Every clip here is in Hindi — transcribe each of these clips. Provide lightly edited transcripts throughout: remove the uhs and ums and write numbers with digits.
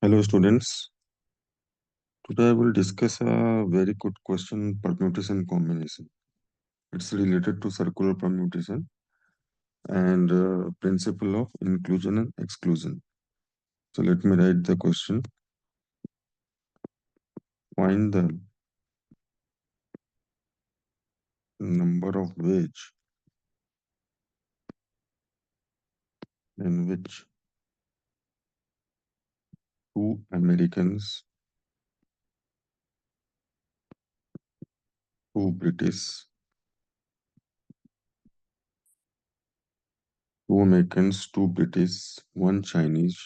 Hello students, today I will discuss a very good question, permutation combination. It's related to circular permutation and principle of inclusion and exclusion. So let me write the question. Find the number of ways in which two Americans, two British, two British, one Chinese,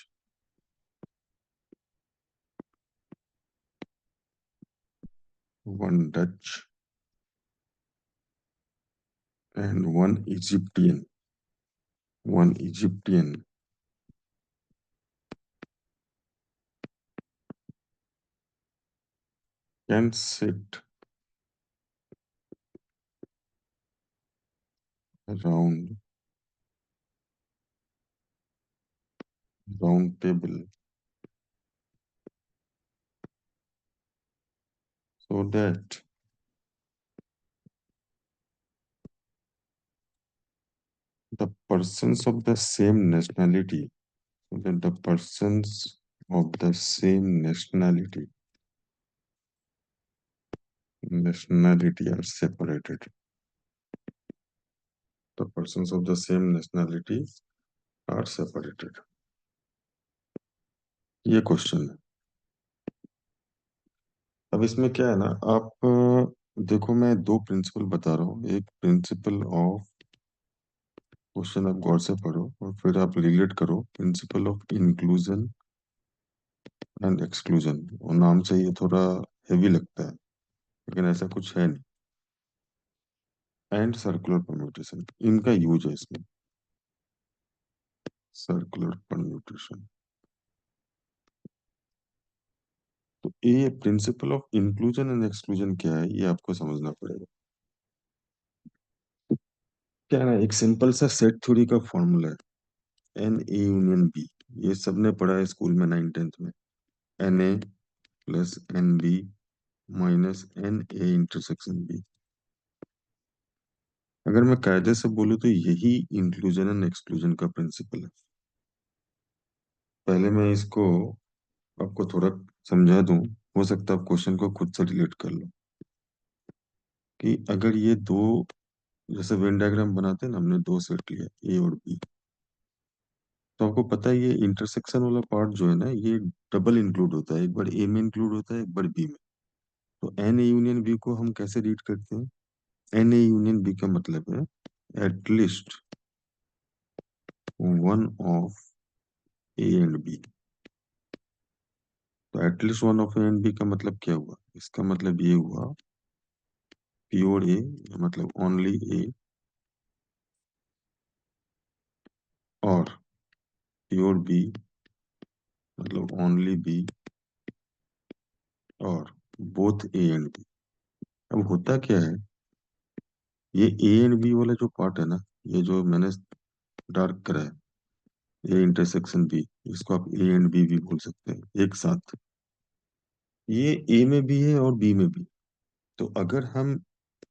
one Dutch, and one Egyptian can sit around round table so that the persons of the same nationality, so that the persons of the same nationality are separated. The persons of the same nationality are separated. ये क्वेश्चन है. अब इसमें क्या है ना, आप देखो, मैं दो प्रिंसिपल बता रहा हूँ. एक प्रिंसिपल ऑफ, क्वेश्चन आप गौर से पढ़ो और फिर आप रिलेट करो principle of inclusion and exclusion. और नाम से ये थोड़ा हेवी लगता है, लेकिन ऐसा कुछ है नहीं. एंड सर्कुलर परम्यूटेशन, इनका यूज है इसमें. Circular permutation. तो ये principle of inclusion and exclusion क्या है, ये आपको समझना पड़ेगा. क्या है ना, एक सिंपल सा सेट थ्योरी का फॉर्मूला है, एन ए यूनियन बी. ये सबने पढ़ा है स्कूल में 9th-10th में. N A plus N B minus N A intersection B. अगर मैं कायदे से बोलूँ तो यही इंक्लूजन एंड एक्सक्लूजन का प्रिंसिपल है. पहले मैं इसको आपको थोड़ा समझा दूं, हो सकता है आप क्वेश्चन को खुद से रिलेट कर लो. कि अगर ये दो, जैसे वेन डायग्राम बनाते हैं ना, हमने दो सेट लिया ए और बी, तो आपको पता है ये इंटरसेक्शन वाला पार्ट जो है ना, ये डबल इंक्लूड होता है. एक बार ए में इंक्लूड होता है, एक बार बी में. तो एन ए यूनियन बी को हम कैसे रीड करते हैं? एन ए यूनियन बी का मतलब है at least one of A and B. तो at least one of A and B का मतलब क्या हुआ? इसका मतलब ये हुआ प्योर ए, मतलब ओनली ए, और प्योर बी मतलब ओनली बी, और बोथ ए एंड बी. अब होता क्या है, ये ए एंड बी वाला जो पार्ट है ना, ये जो मैंने डार्क करा है, ए इंटरसेक्शन बी, इसको आप ए एंड बी भी बोल सकते हैं एक साथ. ये ए में भी है और बी में भी. तो अगर हम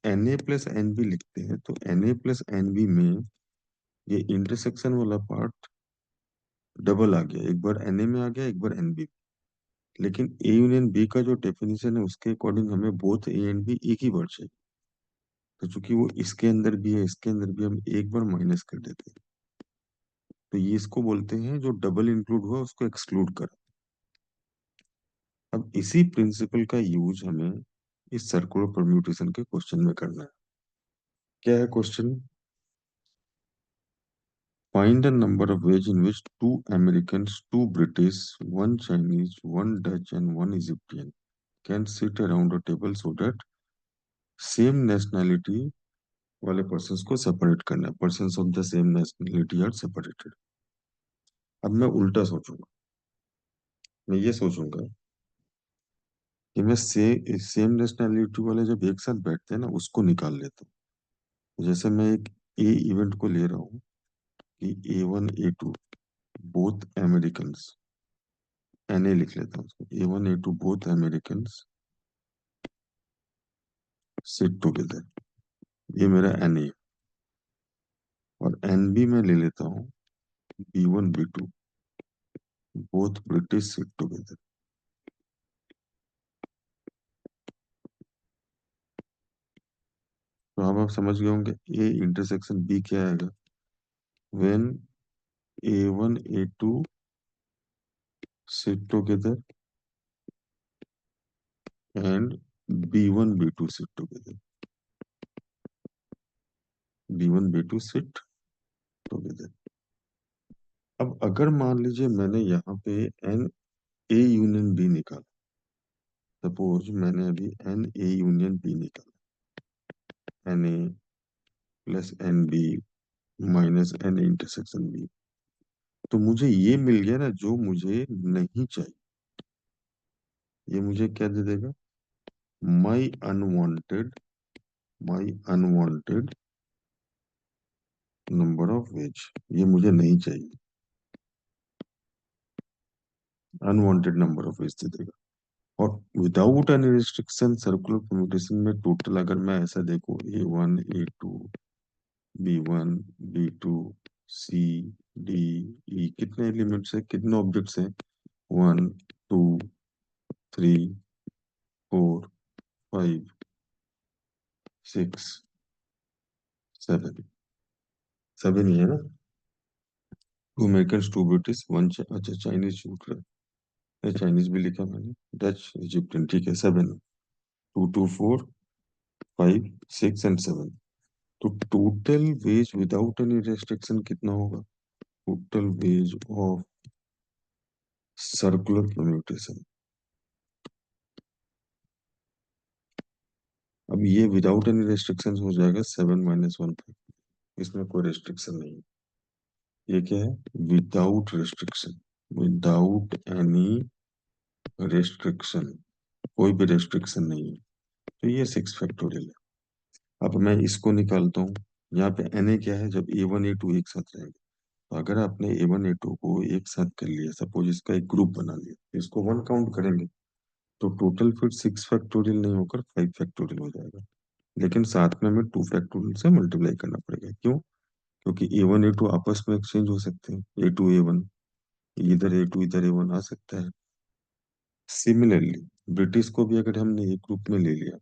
N A plus N B लिखते हैं, तो N A plus N B में ये इंटरसेक्शन वाला पार्ट डबल आ गया. एक बार एन ए में आ गया, एक बार एन बी. लेकिन ए यूनियन बी का जो डेफिनेशन है, उसके अकॉर्डिंग हमें बोथ ए एंड बी एक ही वर्ड चाहिए. तो चूंकि वो इसके अंदर भी है, इसके अंदर भी, हम एक बार माइनस कर देते हैं. तो ये इसको बोलते हैं, जो डबल इंक्लूड हुआ उसको एक्सक्लूड कर. अब इसी प्रिंसिपल का यूज हमें इस सर्कुलर परम्यूटेशन के क्वेश्चन में करना है. क्या है question? Find the number of ways in which two Americans, two British, one Chinese, one Dutch and one Egyptian can sit around a table so that same nationality वाले पर्सन्स को सेपरेट करना है. Persons of the same nationality are separated. अब मैं उल्टा सोचूंगा. मैं ये सोचूंगा कि मैं सेम नेशनैलिटी वाले जब एक साथ बैठते हैं ना, उसको निकाल लेता हूँ. जैसे मैं एक ए इवेंट को ले रहा हूँ कि A1 A2 both Americans, N A लिख लेता हूँ उसको, A1 A2 both American sit together, ये मेरा एन ए। और एन बी में ले लेता हूँ B1 B2 both British sit together. तो अब आप समझ गए होंगे ए इंटरसेक्शन बी क्या आएगा, when A1 A2 sit together and B1 B2 sit together, B1 B2 sit together। अब अगर मान लीजिए मैंने यहाँ पे एन ए यूनियन बी निकाला, सपोज मैंने अभी एन ए यूनियन बी निकाला, N A plus N B minus N intersection B, तो मुझे ये मिल गया ना जो मुझे नहीं चाहिए। ये मुझे क्या दे देगा, my unwanted my unwanted number of ways, ये मुझे नहीं चाहिए, अनवांटेड नंबर ऑफ वेज दे देगा। और without any restriction circular permutation में टोटल अगर मैं ऐसा देखूं, A1 A2 B1 B2 C D E, कितने एलिमेंट्स है, कितने ऑब्जेक्ट्स हैं, 1 2 3 4 5 6 7, 7 ही है ना। 2 अमेरिकन 2 ब्रिटिश 1, अच्छा चाइनीज छूट रहा है, चाइनीज भी लिखा मैंने, डच इजिप्टियन, ठीक है 7, 2 2 4 5 6 एंड 7। तो total ways without any restriction कितना होगा, total ways of circular permutation. अब ये विदाउट एनी रेस्ट्रिक्शन हो जाएगा 7 - 1, इसमें कोई रेस्ट्रिक्शन नहीं है। ये क्या है, without restriction, without any restriction, कोई भी रेस्ट्रिक्शन नहीं है। तो ये 6 फैक्टोरियल है। अब मैं इसको निकालता हूँ, यहाँ पे एन ए क्या है, जब A1 A2 एक साथ रहेंगे, तो अगर आपने A1 A2 को एक साथ कर लिया, सपोज इसका एक ग्रुप बना लिया, इसको 1 काउंट करेंगे, तो टोटल फिर 6 फैक्टोरियल नहीं होकर 5 फैक्टोरियल हो जाएगा। लेकिन साथ में हमें 2 फैक्टोरियल से मल्टीप्लाई करना पड़ेगा, क्यों, क्योंकि A1 A2 आपस में एक्सचेंज हो सकते हैं, A2 A1, इधर A2 इधर A1 आ सकता है। सिमिलरली ब्रिटिश को भी अगर हमने एक ग्रुप में ले लिया,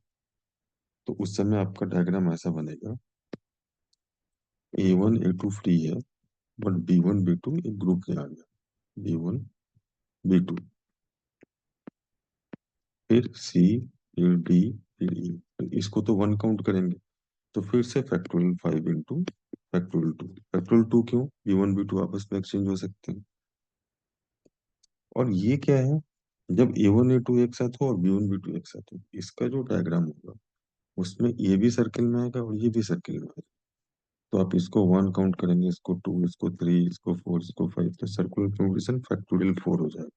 तो उस समय आपका डायग्राम ऐसा बनेगा, A1 A2 फ्री है, बट B1 B2 एक ग्रुप में आ गया, B1 B2, फिर C फिर D फिर E, तो इसको तो 1 काउंट करेंगे, तो फिर से फैक्टोरियल 5 × फैक्टोरियल 2, फैक्टोरियल 2 क्यों, B1 B2 आपस में एक्सचेंज हो सकते हैं। और ये क्या है, जब A1 A2 एक साथ हो और B1 B2 एक साथ हो, इसका जो डायग्राम होगा उसमें ये भी सर्किल में आएगा और ये भी सर्किल में आएगा। तो आप इसको 1 काउंट करेंगे, इसको 2, इसको 3, इसको 4, इसको 5, तो सर्कुलर परम्यूटेशन फैक्टोरियल 4 हो जाएगा।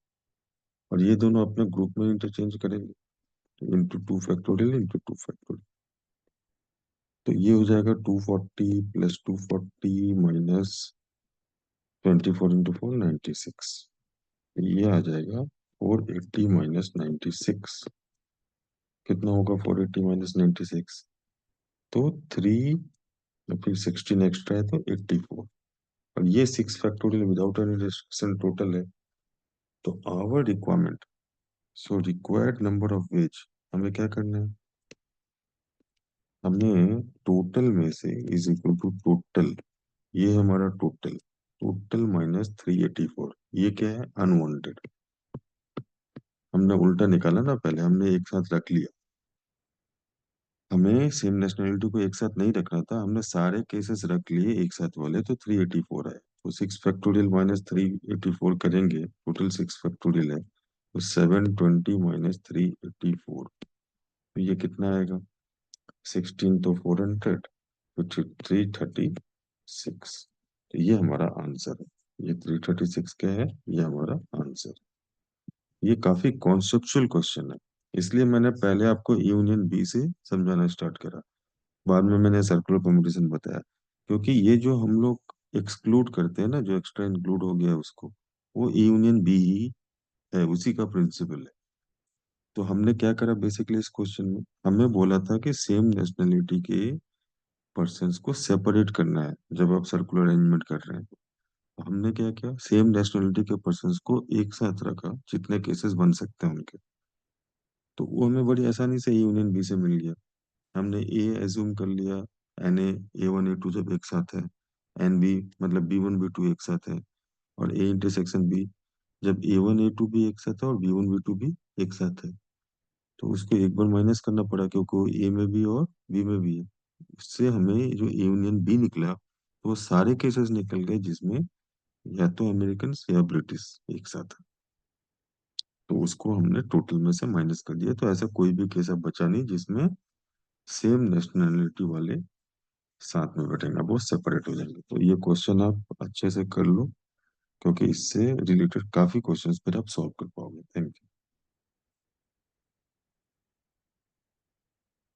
और ये दोनों अपने ग्रुप में इंटरचेंज करेंगे, तो इंटू 2 फैक्टोरियल। तो ये हो जाएगा 240 + 240 -24 × 4 96, ये आ जाएगा 480 - 96। कितना होगा 480 - 96, तो 3, फिर 16 एक्स्ट्रा है तो 84। और ये 6 factorial without any restriction total है। तो our requirement, so required number of ways, हमें क्या करना है, हमें टोटल में से इज इक्वल टू टोटल, ये हमारा टोटल, टोटल -384, ये क्या है, अनवांटेड। हमने उल्टा निकाला ना, पहले हमने एक साथ रख लिया, हमें सेम नेशनैलिटी को एक साथ नहीं रखना था, हमने सारे केसेस रख लिए एक साथ वाले, तो 384 आए। तो 6 फैक्टोरियल -384 करेंगे, टोटल 6 फैक्टोरियल है, तो 720 -384, तो ये कितना आएगा, 16 तो 400, तो 336। तो ये हमारा आंसर है, ये 336 क्या है, ये हमारा आंसर। ये काफी कॉन्सेप्चुअल क्वेश्चन है, इसलिए मैंने पहले आपको ए यूनियन बी से समझाना स्टार्ट करा, बाद में मैंने सर्कुलर परम्यूटेशन बताया। क्योंकि ये जो हम लोग एक्सक्लूड करते हैं ना, जो एक्स्ट्रा इंक्लूड हो गया है उसको, वो ए यूनियन बी ही है, उसी का प्रिंसिपल है। तो हमने क्या करा बेसिकली इस क्वेश्चन में, हमें बोला था कि सेम नेशनैलिटी के पर्सन्स को सेपरेट करना है जब आप सर्कुलर अरेंजमेंट कर रहे हैं। तो हमने क्या किया, सेम नेशनैलिटी के पर्सन्स को एक साथ रखा जितने केसेस बन सकते हैं उनके। तो वो हमें बड़ी आसानी से ए यूनियन बी से मिल गया। हमने ए एज्यूम कर लिया, N A one A two जब एक साथ है, एन बी मतलब बी वन बी टू एक साथ है, और ए इंटरसेक्शन बी जब ए वन ए टू भी एक साथ है और बी वन बी टू भी एक साथ है। तो उसको एक बार माइनस करना पड़ा क्योंकि वो ए में भी और बी में भी है। उससे हमें जो ए यूनियन बी निकला, तो वो सारे केसेस निकल गए जिसमें या तो अमेरिकन या ब्रिटिश एक साथ है। तो उसको हमने टोटल में से माइनस कर दिया, तो ऐसा कोई भी केस अब बचा नहीं जिसमें सेम नेशनैलिटी वाले साथ में बैठेंगे, वो सेपरेट हो जाएंगे। तो ये क्वेश्चन आप अच्छे से कर लो, क्योंकि इससे रिलेटेड काफी क्वेश्चंस फिर आप सॉल्व कर पाओगे।